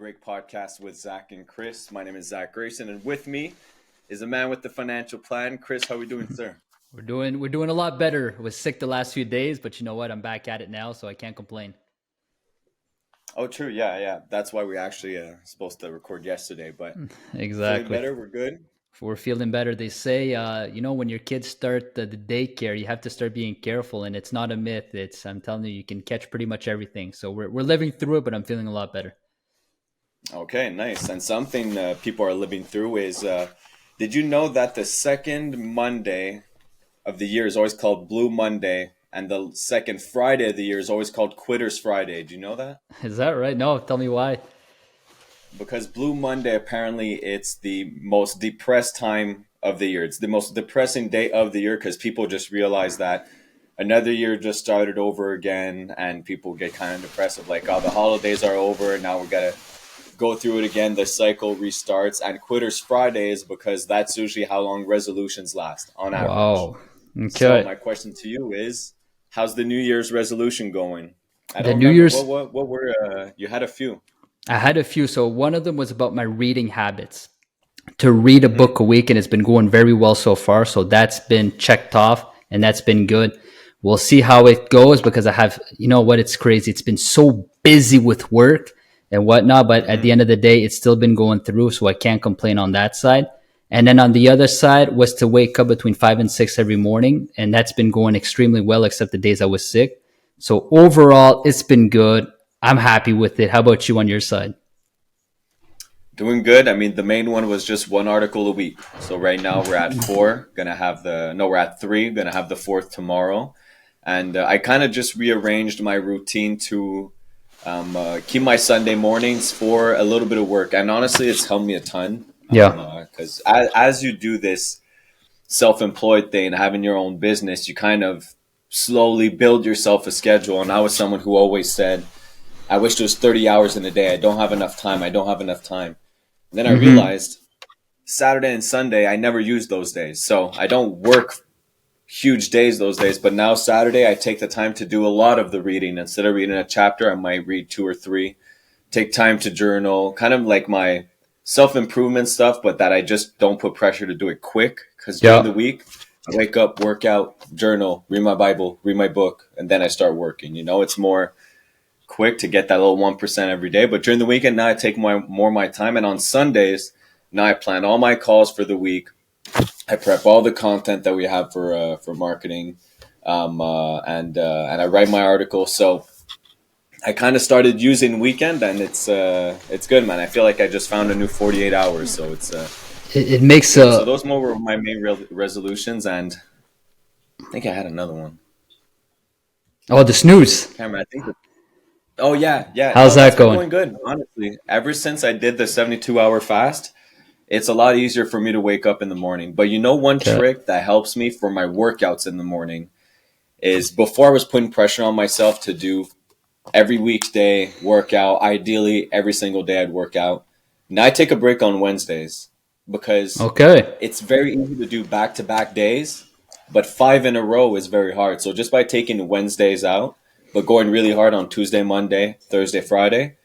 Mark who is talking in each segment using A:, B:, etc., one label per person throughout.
A: great podcast with Zach and Chris. My name is Zach Graveson, and with me is a man with the financial plan. Chris, how are we doing, sir?
B: We're doing a lot better. I was sick the last few days, but you know what? I'm back at it now, so I can't complain.
A: Oh, true. Yeah. That's why we actually supposed to record yesterday, but feeling
B: Exactly.
A: better. We're good.
B: If we're feeling better, they say, when your kids start the daycare, you have to start being careful, and it's not a myth. I'm telling you, you can catch pretty much everything. So we're living through it, but I'm feeling a lot better.
A: Okay, nice. And something people are living through is, did you know that the second Monday of the year is always called Blue Monday, and the second Friday of the year is always called Quitters Friday? Do you know that?
B: Is that right? No, tell me why.
A: Because Blue Monday, apparently it's the most depressed time of the year. It's the most depressing day of the year because people just realize that another year just started over again, and people get kind of depressed of like, oh, the holidays are over, now we gotta go through it again. The cycle restarts, and Quitters Friday is because that's usually how long resolutions last on average.
B: Wow.
A: So
B: Okay.
A: my question to you is, how's the New Year's resolution going? I
B: The
A: don't
B: New
A: remember
B: Year's,
A: what were you had a few.
B: I had a few. So one of them was about my reading habits. To read a
A: Mm-hmm.
B: book a week, and it's been going very well so far. So that's been checked off, and that's been good. We'll see how it goes because I have, you know what, it's crazy. It's been so busy with work and whatnot, but at
A: Mm-hmm.
B: the end of the day, it's still been going through. So I can't complain on that side. And then on the other side was to wake up between 5 and 6 every morning. And that's been going extremely well, except the days I was sick. So overall, it's been good. I'm happy with it. How about you on your side?
A: Doing good. I mean, the main one was just one article a week. So right now we're at four. Gonna have the no, we're at three. Gonna have the fourth tomorrow, and I kind of just rearranged my routine to keep my Sunday mornings for a little bit of work. And honestly, it's helped me a ton.
B: Yeah.
A: Because as you do this self-employed thing, having your own business, you kind of slowly build yourself a schedule. And I was someone who always said, "I wish there was 30 hours in a day. I don't have enough time. I don't have enough time." And then I
B: Hmm.
A: realized Saturday and Sunday, I never use those days. So I don't work huge days those days. But now Saturday, I take the time to do a lot of the reading. Instead of reading a chapter, I might read two or three. Take time to journal, kind of like my self improvement stuff, but that I just don't put pressure to do it quick. Because during the
B: Yeah.
A: week, I wake up, work out, journal, read my Bible, read my book, and then I start working. It's more quick to get that little 1% every day. But during the weekend, now I take more of my time. And on Sundays, now I plan all my calls for the week. I prep all the content that we have for marketing, and I write my article. So I kind of started using weekend, and it's good, man. I feel like I just found a new 48 hours, so
B: It makes
A: it's good. So
B: a.
A: those more were my main resolutions, and I think I had another one.
B: Oh, the snooze.
A: Camera, I think. Oh yeah.
B: How's
A: No, that's
B: that
A: been
B: going?
A: going good. Honestly, ever since I did the 72-hour fast, it's a lot easier for me to wake up in the morning. But one
B: Okay.
A: trick that helps me for my workouts in the morning is before I was putting pressure on myself to do every weekday workout. Ideally, every single day I'd work out. Now I take a break on Wednesdays because
B: Okay.
A: it's very easy to do back to back days, but five in a row is very hard. So just by taking Wednesdays out, but going really hard on Tuesday, Monday, Thursday, Friday,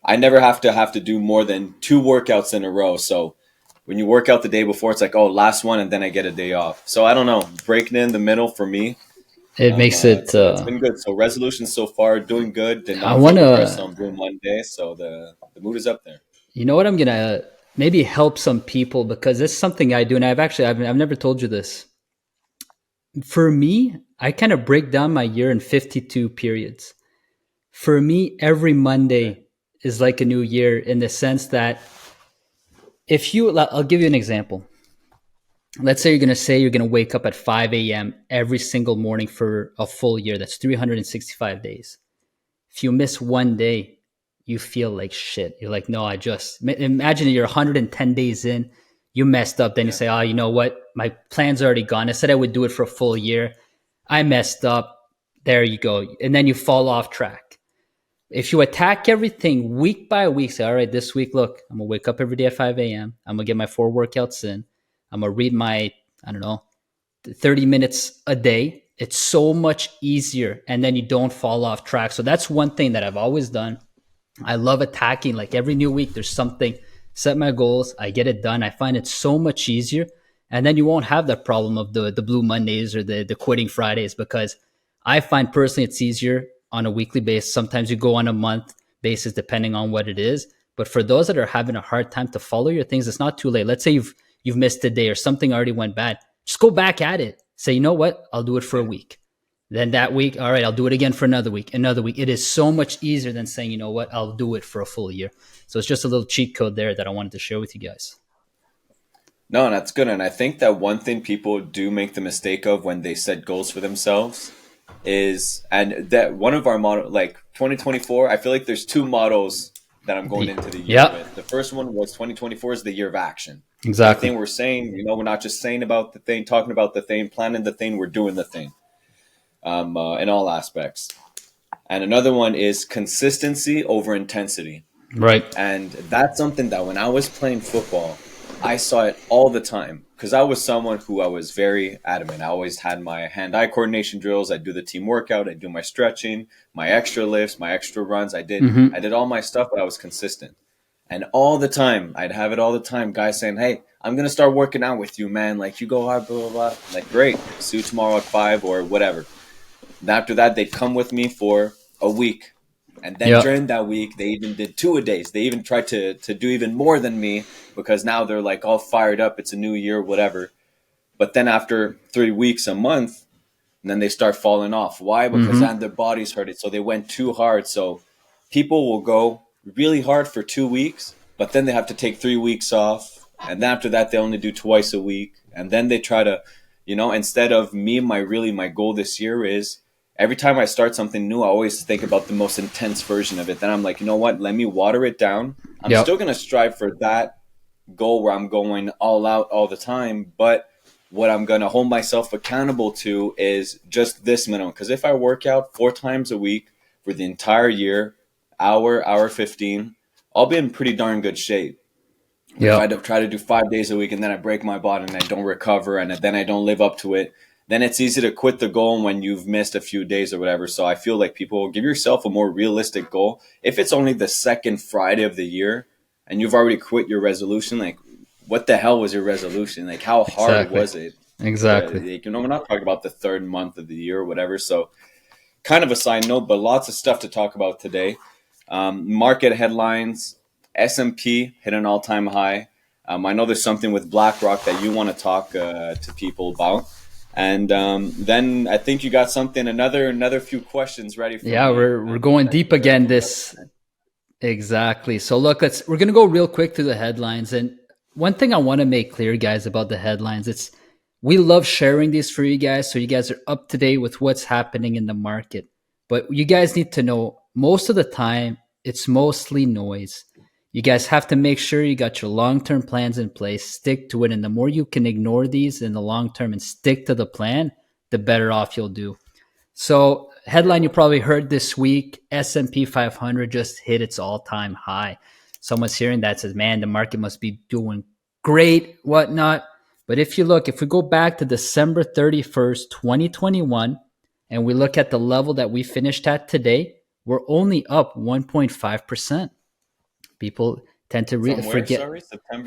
A: I never have to do more than two workouts in a row. So when you work out the day before, it's like, oh, last one, and then I get a day off. So I don't know, breaking in the middle for me,
B: It makes it.
A: it's been good. So resolutions so far doing good. Did
B: I
A: not feel
B: want
A: depressed
B: to.
A: on Blue Monday, so the mood is up there.
B: You know what? I'm gonna maybe help some people because it's something I do, and I've never told you this. For me, I kind of break down my year in 52 periods. For me, every
A: Okay.
B: Monday is like a new year in the sense that I'll give you an example. Let's say you're gonna wake up at 5 a.m. every single morning for a full year. That's 365 days. If you miss one day, you feel like shit. You're like, no, imagine you're 110 days in, you messed up. Then you
A: Yeah.
B: say, oh, you know what? My plan's already gone. I said I would do it for a full year. I messed up. There you go. And then you fall off track. If you attack everything week by week, say, all right, this week, look, I'm going to wake up every day at 5 a.m. I'm going to get my 4 workouts in. I'm going to read my, I don't know, 30 minutes a day. It's so much easier. And then you don't fall off track. So that's one thing that I've always done. I love attacking. Like every new week, there's something. Set my goals. I get it done. I find it so much easier, and then you won't have that problem of the blue Mondays or the quitting Fridays, because I find personally it's easier on a weekly basis. Sometimes you go on a month basis depending on what it is. But for those that are having a hard time to follow your things, it's not too late. Let's say you've missed a day or something already went bad. Just go back at it. Say, you know what? I'll do it for a week. Then that week, all right, I'll do it again for another week, another week. It is so much easier than saying, you know what, I'll do it for a full year. So it's just a little cheat code there that I wanted to share with you guys.
A: No, that's good. And I think that one thing people do make the mistake of when they set goals for themselves is, and that one of our model, like 2024, I feel like there's two models that I'm going into the year with. The first one was 2024 is the year of action.
B: Exactly.
A: Everything we're saying, we're not just saying about the thing, talking about the thing, planning the thing, we're doing the thing. In all aspects. And another one is consistency over intensity.
B: Right.
A: And that's something that when I was playing football, I saw it all the time, because I was someone who I was very adamant. I always had my hand-eye coordination drills. I do the team workout. I do my stretching, my extra lifts, my extra runs. I did all my stuff, but I was consistent. And all the time, I'd have it all the time, guys saying, hey, I'm going to start working out with you, man. Like, you go hard, blah, blah, blah. Like, great. See you tomorrow at 5 or whatever. And after that, they'd come with me for a week. And then during that week, they even did 2-a-days. They even tried to do even more than me, because now they're like all fired up. It's a new year, whatever. But then after 3 weeks, a month, and then they start falling off. Why? Because then their bodies hurt it. So they went too hard. So people will go really hard for 2 weeks, but then they have to take 3 weeks off. And then after that, they only do twice a week. And then they try to, instead of me, my goal this year is, every time I start something new, I always think about the most intense version of it. Then I'm like, you know what? Let me water it down. I'm still going to strive for that goal where I'm going all out all the time. But what I'm going to hold myself accountable to is just this minimum. Because if I work out 4 times a week for the entire year, hour 15, I'll be in pretty darn good shape. If I try to do 5 days a week and then I break my body and I don't recover and then I don't live up to it, then it's easy to quit the goal when you've missed a few days or whatever. So I feel like people, give yourself a more realistic goal. If it's only the second Friday of the year and you've already quit your resolution, like, what the hell was your resolution? Like, how hard was it?
B: Exactly.
A: We're not talking about the third month of the year or whatever. So kind of a side note, but lots of stuff to talk about today. Market headlines, S&P hit an all-time high. I know there's something with BlackRock that you want to talk to people about. And then I think you got something, another few questions ready for me.
B: We're going deep again this. Exactly. So look, we're going to go real quick through the headlines. And one thing I want to make clear, guys, about the headlines, we love sharing these for you guys, so you guys are up to date with what's happening in the market. But you guys need to know, most of the time, it's mostly noise. You guys have to make sure you got your long-term plans in place, stick to it. And the more you can ignore these in the long term and stick to the plan, the better off you'll do. So headline you probably heard this week, S&P 500 just hit its all-time high. Someone's hearing that, says, man, the market must be doing great, whatnot. But if we go back to December 31st, 2021, and we look at the level that we finished at today, we're only up 1.5%. People tend to forget.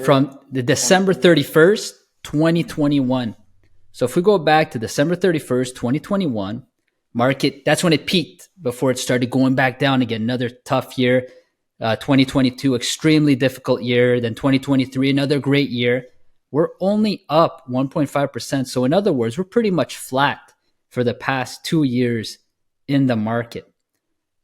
B: From the December 31st, 2021. So if we go back to December 31st, 2021, market, that's when it peaked before it started going back down again. Another tough year. 2022, extremely difficult year. Then 2023, another great year. We're only up 1.5%. So in other words, we're pretty much flat for the past 2 years in the market.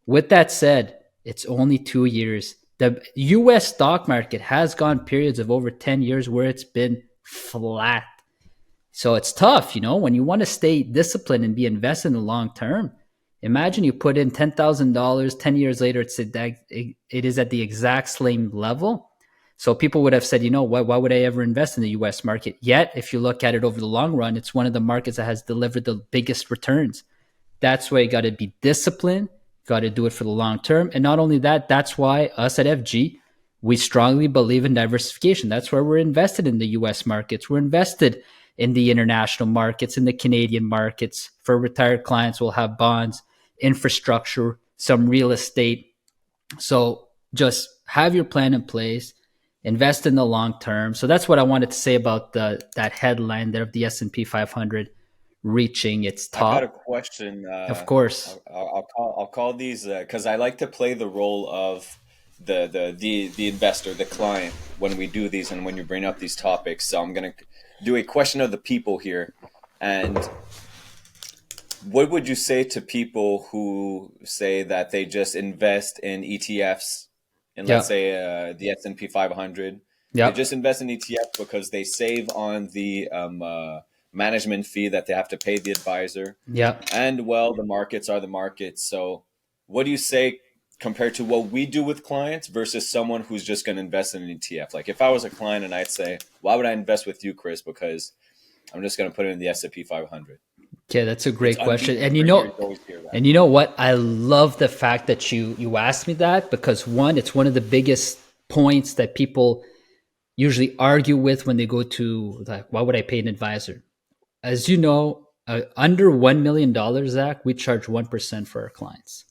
B: With that said, it's only 2 years. The U.S. stock market has gone periods of over 10 years where it's been flat. So it's tough, when you want to stay disciplined and be invested in the long term. Imagine you put in $10,000, 10 years later, it is at the exact same level. So people would have said, why would I ever invest in the U.S. market? Yet, if you look at it over the long run, it's one of the markets that has delivered the biggest returns. That's why you got to be disciplined. Got to do it for the long term. And not only that, that's why us at FG, we strongly believe in diversification. That's why we're invested in the US markets. We're invested in the international markets, in the Canadian markets. For retired clients, we'll have bonds, infrastructure, some real estate. So Just have your plan in place, invest in the long term. So that's what I wanted to say about that headline there of the S&P 500 reaching its
A: I got a
B: top.
A: question.
B: Of course.
A: I'll call these because I like to play the role of the investor, the client, when we do these and when you bring up these topics. So I'm gonna do a question of the people here, and what would you say to people who say that they just invest in ETFs, and let's
B: Yeah.
A: say the S&P 500? They
B: Yeah.
A: just invest in ETFs because they save on the management fee that they have to pay the advisor,
B: Yeah.
A: and well, the markets are the markets. So, what do you say compared to what we do with clients versus someone who's just going to invest in an ETF? Like, if I was a client and I'd say, "Why would I invest with you, Chris? Because I'm just going to put it in the S&P 500."
B: Okay, that's a
A: It's
B: great question.
A: unbeaten every year. You always hear that.
B: And you know what? I love the fact that you asked me that, because one, it's one of the biggest points that people usually argue with when they go to, like, why would I pay an advisor? As you know, under $1 million, Zach, we charge 1% for our clients,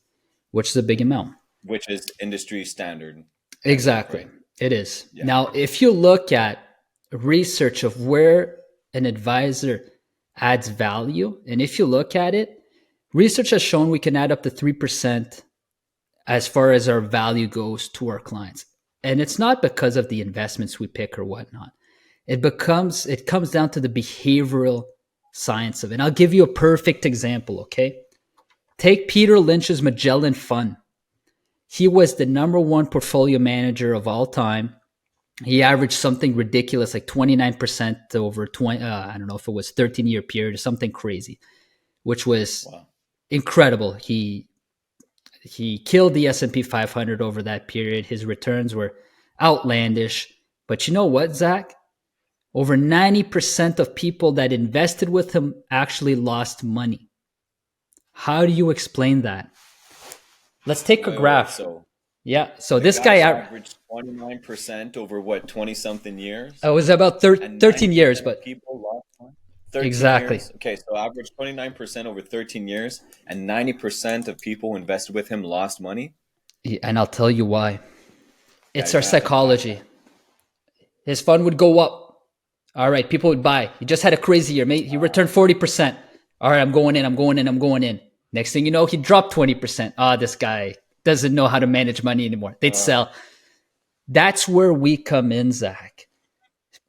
B: which is a big amount.
A: Which is industry standard, I think,
B: Exactly.
A: right?
B: It is.
A: Yeah.
B: Now, if you look at research of where an advisor adds value, and if you look at it, research has shown we can add up to 3% as far as our value goes to our clients. And it's not because of the investments we pick or whatnot. It comes down to the behavioral science of it. And I'll give you a perfect example, okay? Take Peter Lynch's Magellan Fund. He was the number one portfolio manager of all time. He averaged something ridiculous, like 29% over 20, I don't know if it was 13-year period or something crazy, which was
A: Wow.
B: incredible. He killed the S&P 500 over that period. His returns were outlandish. But you know what, Zach? Over 90% of people that invested with him actually lost money. How do you explain that? Let's take a graph.
A: So
B: Yeah. So
A: the
B: this guy
A: averaged 29% over what, 20 something years?
B: it was about
A: And
B: 13 years,
A: 90% of
B: but
A: people lost money? 13
B: exactly.
A: years? Okay, so average 29% over 13 years, and 90% of people who invested with him lost money?
B: And I'll tell you why.
A: Yeah,
B: It's
A: you're
B: our
A: gonna have to unpack
B: psychology. His fund would go up. All right, people would buy. He just had a crazy year. He returned 40%. All right, I'm going in, I'm going in, I'm going in. Next thing you know, he dropped 20%. This guy doesn't know how to manage money anymore. They'd sell. That's where we come in, Zach.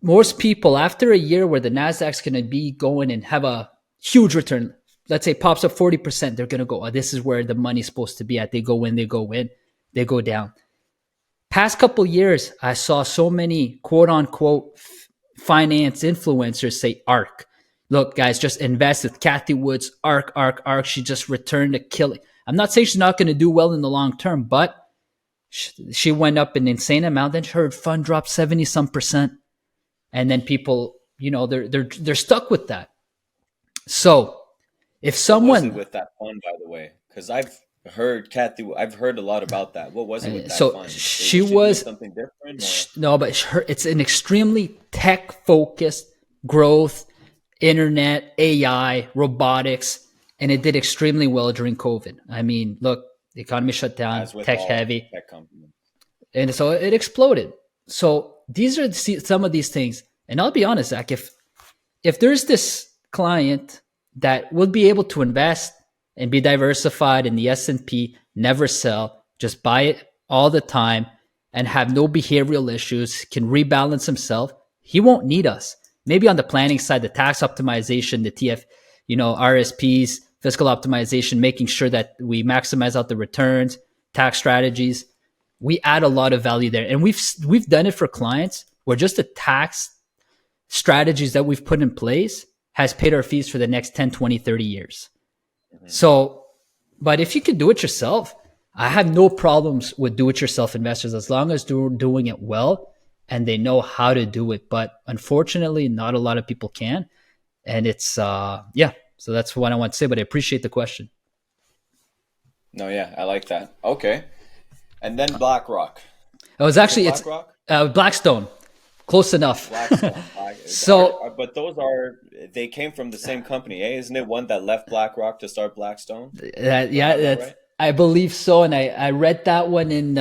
B: Most people, after a year where the NASDAQ's going to be going and have a huge return, let's say pops up 40%, they're going to go, this is where the money's supposed to be at. They go in, they go in, they go down. Past couple years, I saw so many quote unquote finance influencers say ARK. Look, guys, just invest with Kathy Wood's ARK, ARK, ARK. She just returned a killing. I'm not saying she's not going to do well in the long term, but she went up an insane amount. Then her fund dropped 70 some percent. And then people, they're stuck with that. So if someone,
A: What was it with that fund, by the way? Because I've heard a lot about that. What was it with that fund?
B: She
A: was
B: was
A: doing something different? Or?
B: No, but it's an extremely tech focused growth, internet, AI, robotics, and it did extremely well during COVID. I mean, look, the economy shut down,
A: As with
B: tech
A: all
B: heavy,
A: tech companies.
B: and so it exploded. So these are some of these things. And I'll be honest, Zach, if there's this client that would be able to invest and be diversified in the S&P, never sell, just buy it all the time and have no behavioral issues, can rebalance himself, he won't need us. Maybe on the planning side, the tax optimization, the TF, RSPs, fiscal optimization, making sure that we maximize out the returns, tax strategies. We add a lot of value there. And we've done it for clients where just the tax strategies that we've put in place has paid our fees for the next 10, 20, 30 years. Mm-hmm. So, but if you can do it yourself, I have no problems with do-it-yourself investors as long as they're doing it well and they know how to do it. But unfortunately, not a lot of people can. And it's, so that's what I want to say, but I appreciate the question.
A: No, yeah, I like that. Okay. And then BlackRock.
B: It was actually, it's Blackstone. Close enough.
A: So, but they came from the same company, eh? Isn't it one that left BlackRock to start Blackstone?
B: Right? I believe so. And I read that one in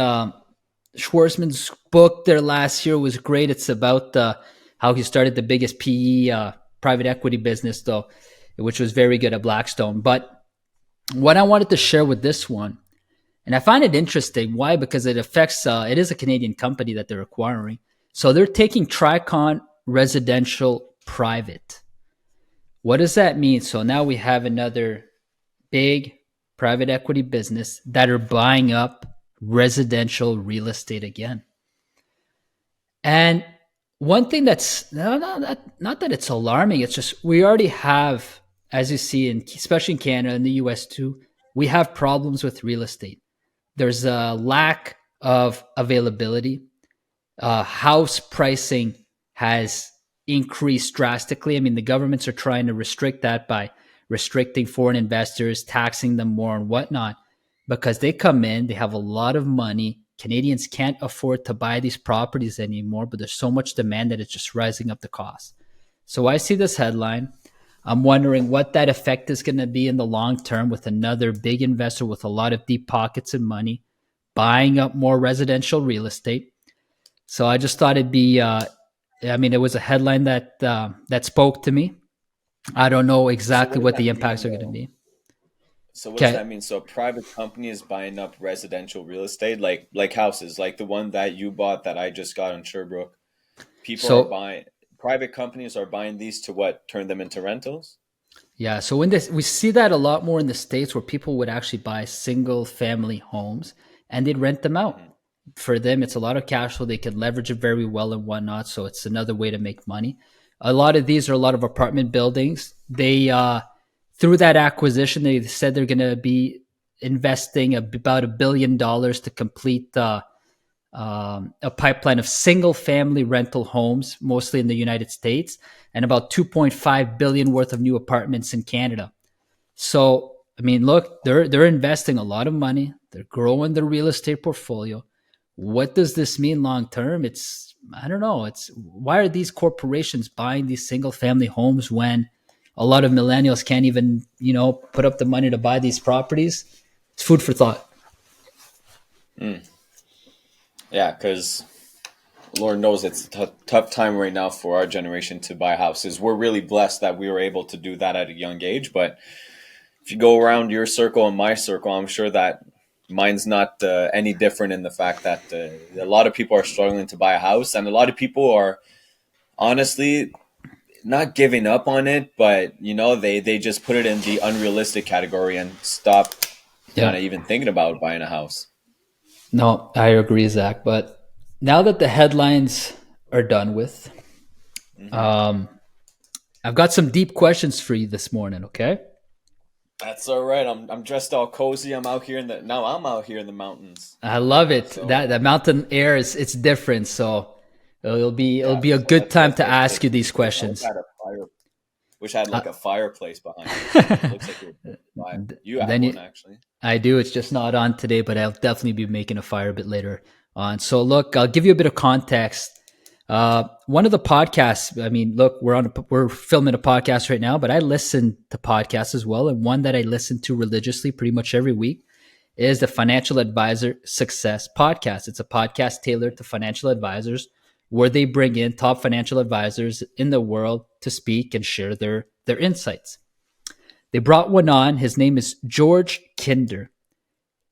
B: Schwarzman's book there last year was great. It's about how he started the biggest PE private equity business, though, which was very good at Blackstone. But what I wanted to share with this one, and I find it interesting. Why? Because it affects, it is a Canadian company that they're acquiring. So they're taking Tricon Residential private. What does that mean? So now we have another big private equity business that are buying up residential real estate again. And one thing that's not that it's alarming, it's just we already have, as you see, especially in Canada and the US too, we have problems with real estate. There's a lack of availability. House pricing has increased drastically. I mean, the governments are trying to restrict that by restricting foreign investors, taxing them more and whatnot, because they come in, they have a lot of money. Canadians can't afford to buy these properties anymore, but there's so much demand that it's just rising up the cost. So I see this headline. I'm wondering what that effect is going to be in the long term with another big investor with a lot of deep pockets and money buying up more residential real estate. So I just thought it'd be, it was a headline that spoke to me. I don't know
A: So what
B: exactly
A: does
B: what
A: that
B: the
A: mean,
B: impacts are going to
A: though?
B: be.
A: So what does
B: Okay.
A: that mean? So a private company is buying up residential real estate, like houses, like the one that you bought that I just got in Sherbrooke. People are
B: So
A: buying, private companies are buying these to what? Turn them into rentals?
B: yeah, so in this, we see that a lot more in the States where people would actually buy single family homes and they'd rent them out.
A: Hmm.
B: For them, it's a lot of cash flow. They can leverage it very well and whatnot. So it's another way to make money. A lot of these are a lot of apartment buildings. They, through that acquisition, they said they're going to be investing about $1 billion to complete a pipeline of single family rental homes, mostly in the United States, and about 2.5 billion worth of new apartments in Canada. So, I mean, look, they're investing a lot of money. They're growing their real estate portfolio. What does this mean long term? It's, I don't know. It's, why are these corporations buying these single family homes when a lot of millennials can't even, put up the money to buy these properties? It's food for thought.
A: Mm. Yeah, because Lord knows it's a tough time right now for our generation to buy houses. We're really blessed that we were able to do that at a young age. But if you go around your circle and my circle, I'm sure that mine's not any different in the fact that a lot of people are struggling to buy a house, and a lot of people are honestly not giving up on it, but they just put it in the unrealistic category and stop kind
B: Yeah.
A: of even thinking about buying a house.
B: No, I agree, Zach. But now that the headlines are done with,
A: Hmm.
B: um, I've got some deep questions for you this morning. Okay,
A: That's all right. I'm dressed all cozy. I'm out here I'm out here in the mountains.
B: I love it.
A: So
B: That mountain air is it's different. So it'll
A: yeah,
B: be a
A: so
B: good
A: that's
B: time
A: that's
B: to
A: what's
B: ask you
A: making me
B: these
A: feel. I wish I
B: questions.
A: had a fire. Wish I had
B: Uh,
A: like a fireplace behind me. It looks like you're vibe. You have
B: then
A: one
B: you,
A: actually.
B: I do. It's just not on today, but I'll definitely be making a fire a bit later on. So look, I'll give you a bit of context. One of the podcasts. I mean, look, we're filming a podcast right now, but I listen to podcasts as well, and one that I listen to religiously, pretty much every week, is the Financial Advisor Success Podcast. It's a podcast tailored to financial advisors, where they bring in top financial advisors in the world to speak and share their insights. They brought one on. His name is George Kinder.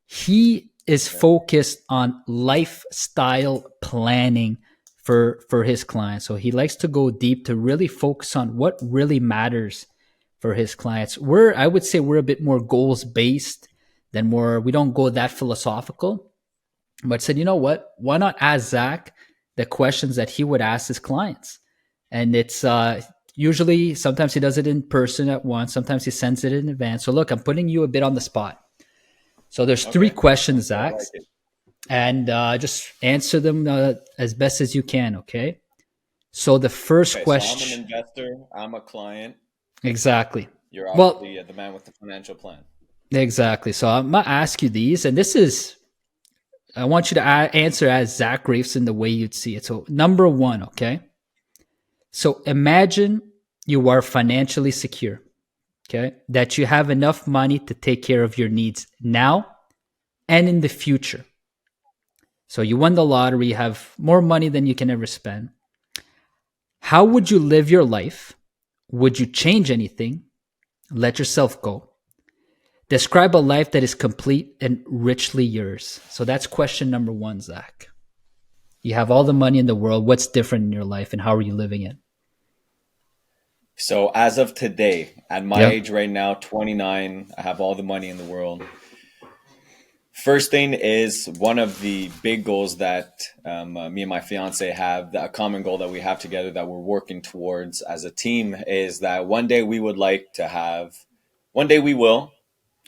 B: He is
A: Okay.
B: focused on lifestyle planning for his clients. So he likes to go deep to really focus on what really matters for his clients. I would say we're a bit more goals based than more, we don't go that philosophical, but said, you know what? Why not ask Zach the questions that he would ask his clients? And it's usually, sometimes he does it in person at once, sometimes he sends it in advance. So look, I'm putting you a bit on the spot. So there's three
A: Okay.
B: questions,
A: Okay. I
B: Zach,
A: like it.
B: and just answer them as best as you can. Okay. So the first
A: Okay. So I'm an
B: question,
A: investor. I'm a client.
B: exactly.
A: You're
B: Well,
A: obviously the man with the financial plan.
B: exactly. So I'm gonna ask you these, and this is, I want you to answer as Zach Graveson the way you'd see it. So number one, okay. So imagine you are financially secure, okay, that you have enough money to take care of your needs now and in the future. So you won the lottery, you have more money than you can ever spend. How would you live your life? Would you change anything? Let yourself go. Describe a life that is complete and richly yours. So that's question number one, Zach. You have all the money in the world. What's different in your life and how are you living it?
A: So as of today, at my
B: Yep.
A: age right now, 29, I have all the money in the world. First thing is one of the big goals that me and my fiance have, a common goal that we have together that we're working towards as a team, is that one day we would like to have, one day we will,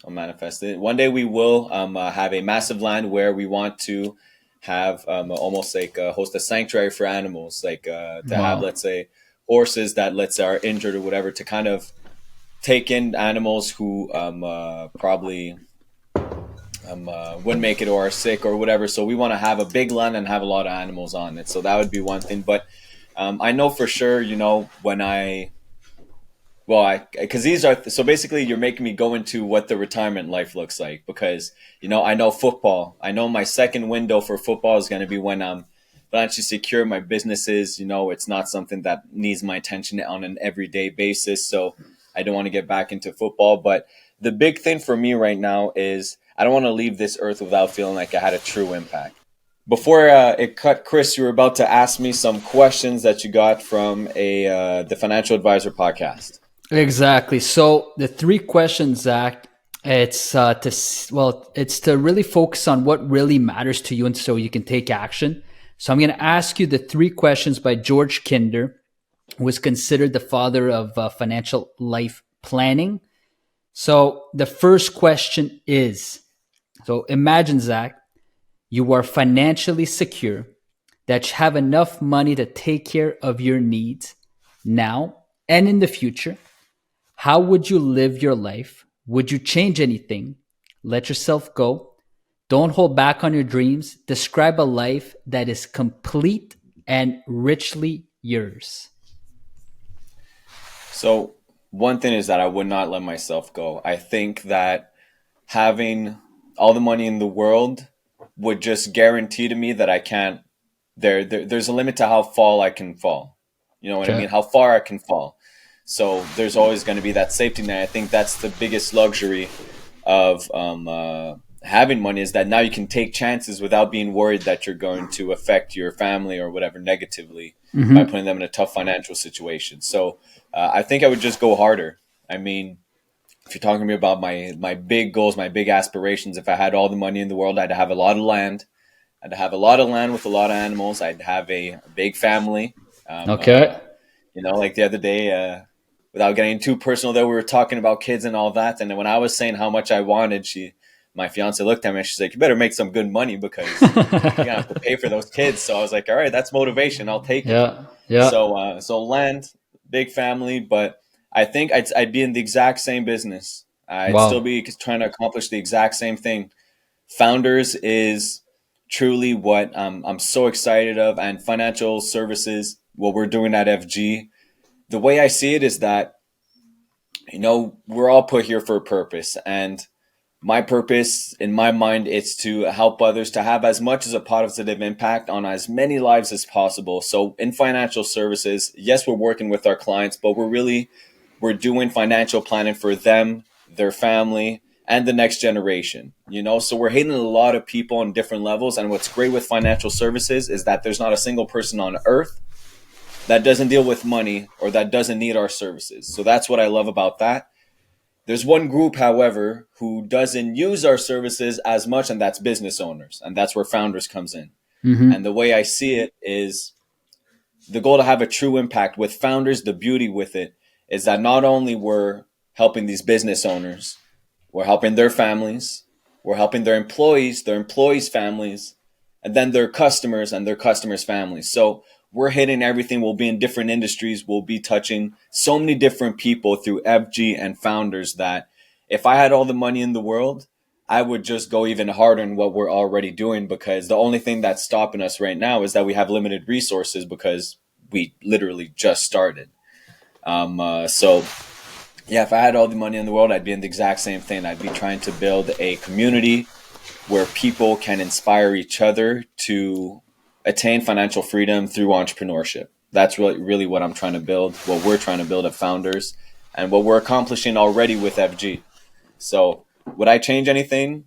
A: I'll manifest it. One day we will have a massive land where we want to have almost like host a sanctuary for animals, like to have,
B: Wow.
A: let's say, horses that let's say are injured or whatever, to kind of take in animals who probably wouldn't make it or are sick or whatever. So we want to have a big land and have a lot of animals on it. So that would be one thing. But I know for sure, when because these are, so basically you're making me go into what the retirement life looks like, because, I know football. I know my second window for football is going to be when I'm financially secure. My businesses, it's not something that needs my attention on an everyday basis. So I don't want to get back into football. But the big thing for me right now is I don't want to leave this earth without feeling like I had a true impact. Before it cut, Chris, you were about to ask me some questions that you got from the Financial Advisor podcast.
B: Exactly. So the three questions, Zach, it's to really focus on what really matters to you, and so you can take action. So I'm going to ask you the three questions by George Kinder, who was considered the father of financial life planning. So the first question is: so imagine, Zach, you are financially secure, that you have enough money to take care of your needs now and in the future. How would you live your life? Would you change anything? Let yourself go. Don't hold back on your dreams. Describe a life that is complete and richly yours.
A: So one thing is that I would not let myself go. I think that having all the money in the world would just guarantee to me that I can't. There's a limit to how far I can fall. You know what I
B: Okay.
A: mean? How far I can fall. So there's always going to be that safety net. I think that's the biggest luxury of having money, is that now you can take chances without being worried that you're going to affect your family or whatever negatively by
B: Mm-hmm.
A: putting them in a tough financial situation. So I think I would just go harder. I mean, if you're talking to me about my big goals, my big aspirations, if I had all the money in the world, I'd have a lot of land. I'd have a lot of land with a lot of animals. I'd have a big family. Um,
B: Okay.
A: uh, like the other day, without getting too personal, though, we were talking about kids and all that. And when I was saying how much I wanted, my fiance looked at me and she's like, "You better make some good money because you're gonna have to pay for those kids." So I was like, "All right, that's motivation. I'll take it."
B: Yeah. Yeah.
A: So land, big family, but I think I'd be in the exact same business. I'd still
B: Wow.
A: be trying to accomplish the exact same thing. Founders is truly what I'm so excited of, and financial services, what we're doing at FG. The way I see it is that, we're all put here for a purpose, and my purpose in my mind is to help others to have as much as a positive impact on as many lives as possible. So in financial services, yes, we're working with our clients, but we're doing financial planning for them, their family, and the next generation. So we're hitting a lot of people on different levels. And what's great with financial services is that there's not a single person on earth that doesn't deal with money or that doesn't need our services. So that's what I love about that. There's one group, however, who doesn't use our services as much, and that's business owners. And that's where founders comes in.
B: Mm-hmm.
A: And the way I see it is the goal to have a true impact with founders. The beauty with it is that not only we're helping these business owners, we're helping their families, we're helping their employees' families, and then their customers and their customers' families. So we're hitting everything. We'll be in different industries. We'll be touching so many different people through FG and founders that if I had all the money in the world, I would just go even harder in what we're already doing, because the only thing that's stopping us right now is that we have limited resources because we literally just started. So yeah, if I had all the money in the world, I'd be in the exact same thing. I'd be trying to build a community where people can inspire each other to attain financial freedom through entrepreneurship. That's really what I'm trying to build, what we're trying to build at Founders, and what we're accomplishing already with FG. So would I change anything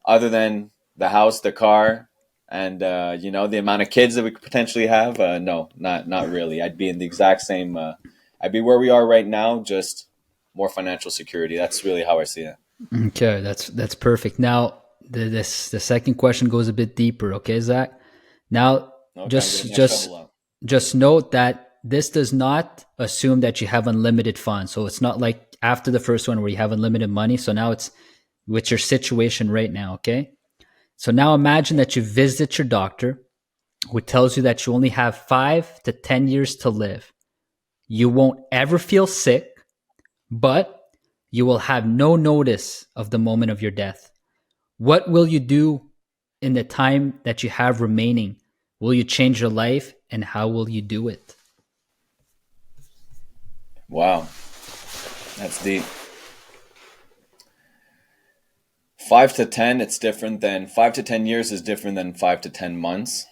A: other than the house, the car, and the amount of kids that we could potentially have? No, not really. I'd be in the exact same. I'd be where we are right now, just more financial security. That's really how I see it.
B: Okay, that's perfect. Now, the second question goes a bit deeper. Okay, Zach. Now,
A: Okay, I'm
B: just
A: getting my
B: just
A: shovel out.
B: just note that this does not assume that you have unlimited funds. So it's not like after the first one where you have unlimited money. So now it's with your situation right now. Okay. So now imagine that you visit your doctor who tells you that you only have 5 to 10 years to live. You won't ever feel sick, but you will have no notice of the moment of your death. What will you do in the time that you have remaining? Will you change your life, and how will you do it?
A: Wow, that's deep. 5 to 10, it's different than 5 to 10 years is different than 5 to 10 months.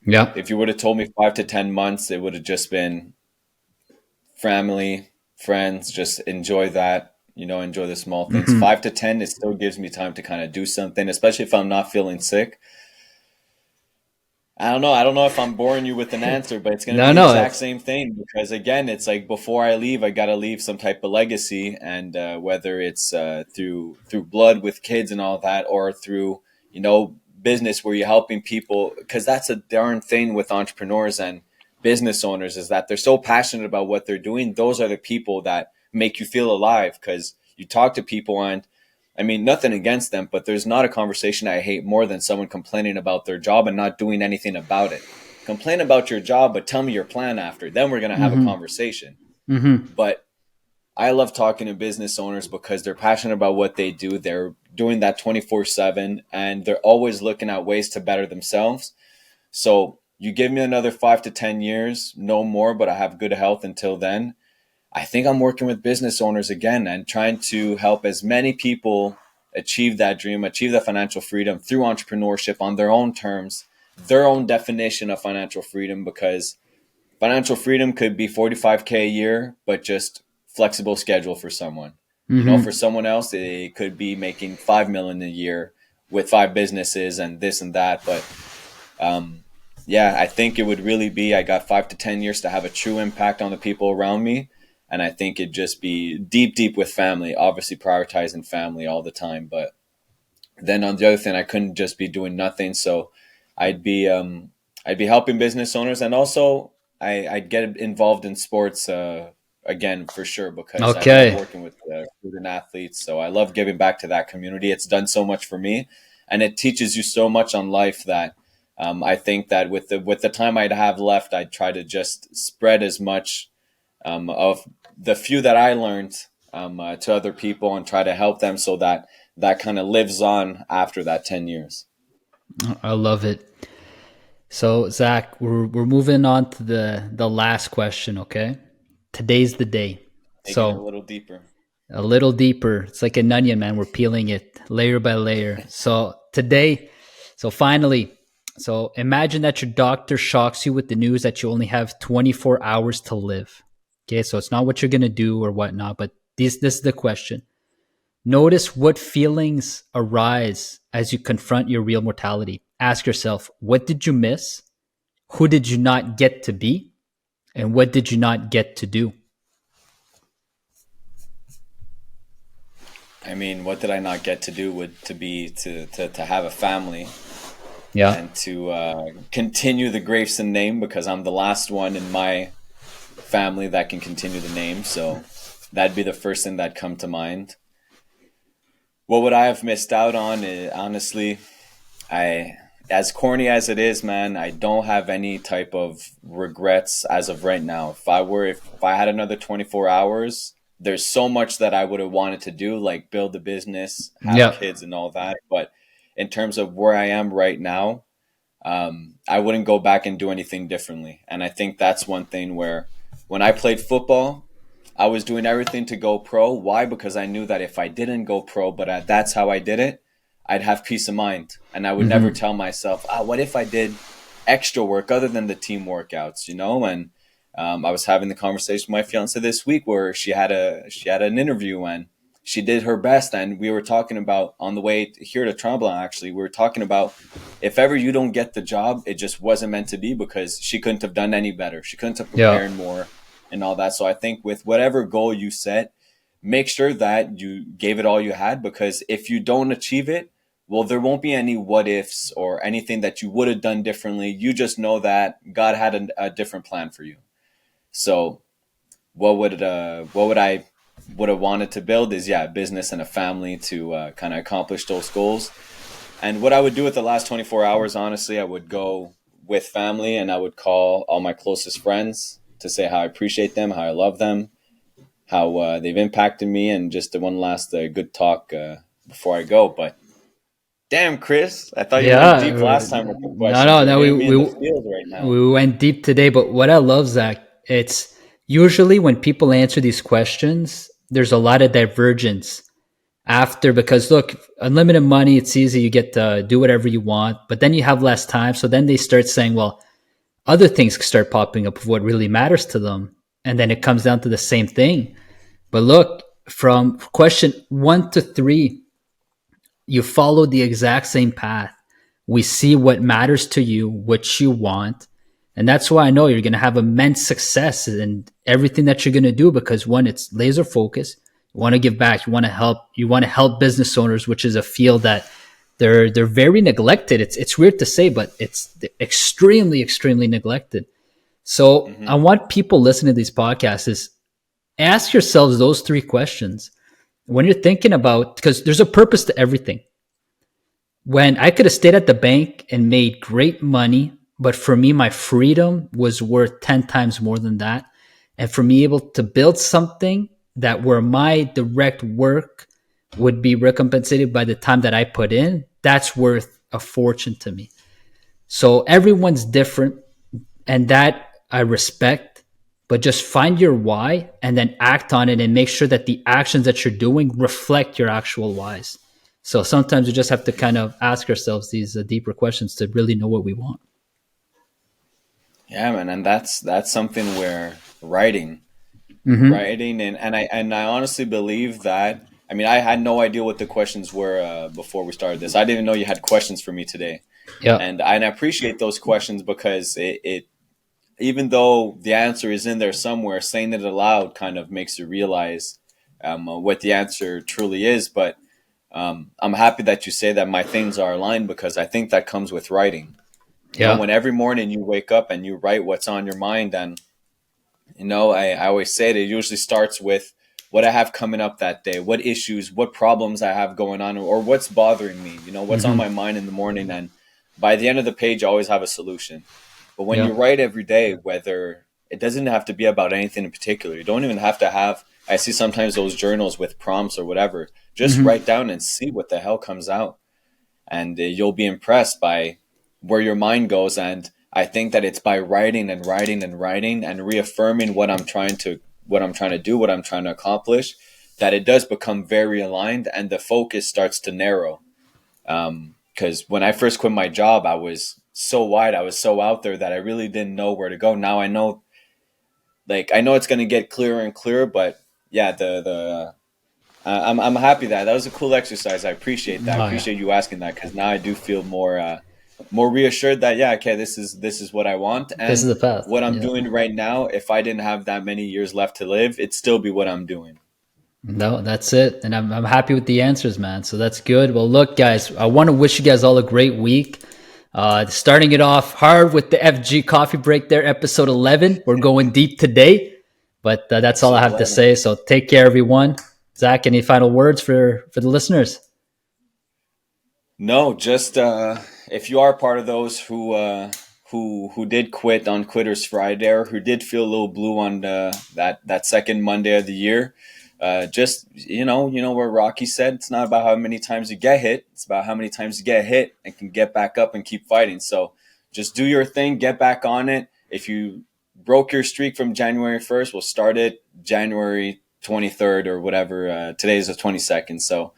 B: Yeah.
A: If you would have told me 5 to 10 months, it would have just been family, friends, just enjoy that, enjoy the small things.
B: Mm-hmm.
A: 5 to 10, it still gives me time to kind of do something, especially if I'm not feeling sick. I don't know. I don't know if I'm boring you with an answer, but it's going to be
B: No,
A: the
B: no.
A: exact same thing because again, it's like before I leave, I got to leave some type of legacy, and whether it's through blood with kids and all that, or through business where you're helping people, because that's a darn thing with entrepreneurs and business owners is that they're so passionate about what they're doing. Those are the people that make you feel alive because you talk to people and I mean, nothing against them, but there's not a conversation I hate more than someone complaining about their job and not doing anything about it. Complain about your job, but tell me your plan after. Then we're going to have a
B: Mm-hmm.
A: conversation.
B: Mm-hmm.
A: But I love talking to business owners because they're passionate about what they do. They're doing that 24/7 and they're always looking at ways to better themselves. So you give me another 5 to 10 years, no more, but I have good health until then. I think I'm working with business owners again and trying to help as many people achieve that dream, achieve that financial freedom through entrepreneurship on their own terms, their own definition of financial freedom, because financial freedom could be 45K a year, but just flexible schedule for someone. For
B: Mm-hmm.
A: someone else, it could be making 5 million a year with 5 businesses and this and that. But yeah, I think it would really be I got 5 to 10 years to have a true impact on the people around me. And I think it'd just be deep, deep with family, obviously prioritizing family all the time. But then on the other thing, I couldn't just be doing nothing. So I'd be I'd be helping business owners, and also I'd get involved in sports again for sure because I love
B: Okay.
A: working with student athletes. So I love giving back to that community. It's done so much for me, and it teaches you so much on life that I think that with the time I'd have left, I'd try to just spread as much of the few that I learned to other people and try to help them so that that kind of lives on after that 10 years.
B: I love it. So, Zach, we're moving on to the last question. Okay, today's the day.
A: Taking it a
B: So
A: little deeper.
B: a little deeper. It's like an onion, man. We're peeling it layer by layer. So today, so finally, so imagine that your doctor shocks you with the news that you only have 24 hours to live. Okay, so it's not what you're gonna do or whatnot, but this is the question. Notice what feelings arise as you confront your real mortality. Ask yourself, what did you miss? Who did you not get to be? And what did you not get to do?
A: I mean, what did I not get to do would to be to have a family
B: Yeah.
A: and to continue the Graveson name because I'm the last one in my family that can continue the name. So that'd be the first thing that come to mind. What would I have missed out on? Honestly, I as corny as it is, man, I don't have any type of regrets as of right now. If I had another 24 hours, there's so much that I would have wanted to do, like build a business, have
B: Yeah.
A: kids and all that. But in terms of where I am right now, I wouldn't go back and do anything differently. And I think that's one thing where when I played football, I was doing everything to go pro. Why? Because I knew that if I didn't go pro, but that's how I did it, I'd have peace of mind, and I would never
B: Hmm.
A: tell myself, what if I did extra work other than the team workouts, And I was having the conversation with my fiance this week where she had an interview, and she did her best, and we were talking about on the way here to Tremblant. Actually, we were talking about if ever you don't get the job, it just wasn't meant to be because she couldn't have done any better. She couldn't have
B: Yeah.
A: prepared more and all that. So I think with whatever goal you set, make sure that you gave it all you had, because if you don't achieve it, well, there won't be any what ifs or anything that you would have done differently. You just know that God had a different plan for you. So what would I would have wanted to build is, yeah, a business and a family to kind of accomplish those goals. And what I would do with the last 24 hours, honestly, I would go with family and I would call all my closest friends to say how I appreciate them, how I love them, how they've impacted me, and just the one last good talk before I go. But damn, Chris, I thought you went
B: Yeah.
A: deep last time with the
B: No,
A: questions.
B: no,
A: You're
B: no.
A: getting me in the field right now.
B: We went deep today, but what I love, Zach, it's usually when people answer these questions, there's a lot of divergence after, because look, unlimited money, it's easy, you get to do whatever you want, but then you have less time. So then they start saying, well, other things start popping up of what really matters to them. And then it comes down to the same thing. But look, from question 1 to 3, you follow the exact same path. We see what matters to you, what you want. And that's why I know you're going to have immense success in everything that you're going to do, because one, it's laser focus. You want to give back. You want to help business owners, which is a field that they're very neglected. It's weird to say, but it's extremely neglected. So I
A: Hmm.
B: want people listening to these podcasts is ask yourselves those 3 questions when you're thinking about, because there's a purpose to everything. When I could have stayed at the bank and made great money, but for me, my freedom was worth 10 times more than that. And for me, able to build something that where my direct work would be recompensated by the time that I put in, that's worth a fortune to me. So everyone's different, and that I respect, but just find your why and then act on it and make sure that the actions that you're doing reflect your actual whys. So sometimes we just have to kind of ask ourselves these deeper questions to really know what we want.
A: Yeah, man, and that's something where
B: Mm-hmm.
A: writing, and I honestly believe that. I mean, I had no idea what the questions were before we started this. I didn't know you had questions for me today,
B: Yeah.
A: and I appreciate those questions because it even though the answer is in there somewhere, saying it aloud kind of makes you realize what the answer truly is. But I'm happy that you say that my things are aligned, because I think that comes with writing.
B: Yeah.
A: When every morning you wake up and you write what's on your mind, and I always say that it usually starts with what I have coming up that day, what issues, what problems I have going on, or what's bothering me, what's on
B: Mm-hmm.
A: my mind in the morning. And by the end of the page, I always have a solution. But when
B: Yeah.
A: you write every day, whether it doesn't have to be about anything in particular, you don't even have to have, I see sometimes those journals with prompts or whatever, just
B: Mm-hmm.
A: write down and see what the hell comes out. And you'll be impressed by where your mind goes. And I think that it's by writing and writing and writing and reaffirming what I'm trying to do, what I'm trying to accomplish, that it does become very aligned and the focus starts to narrow. Because when I first quit my job, I was so wide, I was so out there that I really didn't know where to go. Now I know, like I know it's going to get clearer and clearer, but yeah, the I'm happy that was a cool exercise. I appreciate that. I
B: Oh yeah.
A: appreciate you asking that, because now I do feel more reassured that, yeah, okay, this is what I want,
B: This is
A: and
B: the path.
A: what I'm
B: Yeah.
A: doing right now. If I didn't have that many years left to live, it'd still be what I'm doing.
B: No, that's it. And I'm happy with the answers, man. So that's good. Well, look, guys, I want to wish you guys all a great week. Starting it off hard with the FG coffee break there, episode 11. We're going deep today, but that's all I
A: Episode
B: have to
A: 11.
B: say. So take care, everyone. Zach, any final words for the listeners?
A: No, just if you are part of those who did quit on Quitters Friday, or who did feel a little blue on that second Monday of the year, just where Rocky said, it's not about how many times you get hit, it's about how many times you get hit and can get back up and keep fighting. So just do your thing, get back on it. If you broke your streak from January 1st, we'll start it January 23rd or whatever. Today is the 22nd, so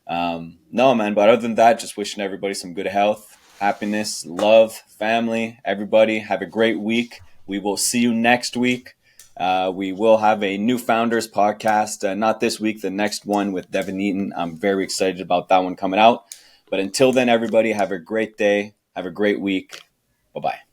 A: No, man. But other than that, just wishing everybody some good health, happiness, love, family, everybody. Have a great week. We will see you next week. We will have a new founders podcast, not this week, the next one with Devin Eaton. I'm very excited about that one coming out. But until then, everybody, have a great day. Have a great week. Bye-bye.